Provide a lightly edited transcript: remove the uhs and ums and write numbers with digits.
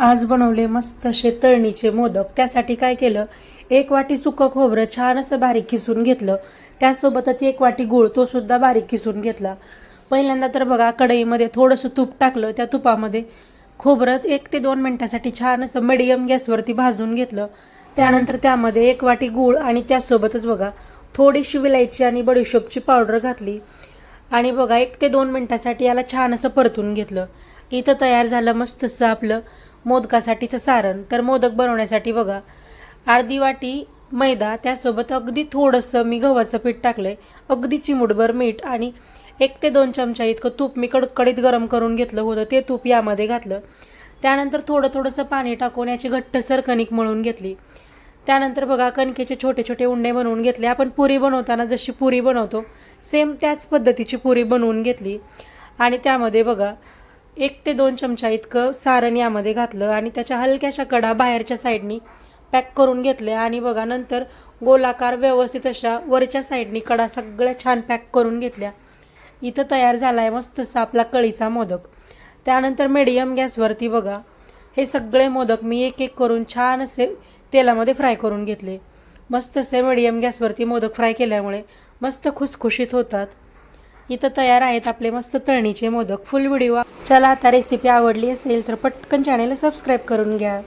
आज बनवले मस्त असे तळणीचे मोदक। त्यासाठी काय केलं, 1 वाटी सुकं खोबरं छान असं बारीक किसून घेतलं। त्यासोबतच 1 वाटी गूळ तो सुद्धा बारीक किसून घेतला। पहिल्यांदा तर बघा कढईमध्ये थोडंसं तूप टाकलं। त्या तुपामध्ये खोबरं 1 ते 2 मिनिटासाठी छान असं मीडियम गॅसवरती भाजून घेतलं। त्यानंतर त्यामध्ये 1 वाटी गूळ आणि त्यासोबतच बघा थोडीशी विलायची आणि बडीशोपची पावडर घातली आणि बघा 1 ते 2 मिनिटासाठी याला छान असं परतून घेतलं। इथं तयार झालं मस्त असं आपलं मोदकासाठीचं सारण। तर मोदक बनवण्यासाठी बघा अर्धी वाटी मैदा, त्यासोबत अगदी थोडंसं मी गव्हाचं पीठ टाकलंय, अगदी चिमूटभर मीठ आणि 1 ते 2 चमचा इतकं तूप मी कडकडीत गरम करून घेतलं होतं, ते तूप यामध्ये घातलं। त्यानंतर थोडंसं पाणी टाकून याची घट्टसर कणिक मळून घेतली। त्यानंतर बघा कणकेचे छोटे छोटे उंडे बनवून घेतले। आपण पुरी बनवताना जशी पुरी बनवतो सेम त्याच पद्धतीची पुरी बनवून घेतली आणि त्यामध्ये बघा 1 ते 2 चमचा इतकं सारण यामध्ये घातलं आणि त्याच्या हलक्याशा कडा बाहेरच्या साईडनी पॅक करून घेतल्या आणि बघा नंतर गोलाकार व्यवस्थित अशा वरच्या साईडनी कडा सगळ्या छान पॅक करून घेतल्या। इथं तयार झाला आहे मस्त असा आपला कळीचा मोदक। त्यानंतर मीडियम गॅसवरती बघा हे सगळे मोदक मी एक एक करून छान असे तेलामध्ये फ्राय करून घेतले। मस्त असे मीडियम गॅसवरती मोदक फ्राय केल्यामुळे मस्त खुसखुशीत होतात। इथं तयार आहेत आपले मस्त तळणीचे मोदक। फुल व्हिडिओ चला, आता रेसिपी आवडली असेल तर पटकन चॅनेलला सबस्क्राईब करून घ्या।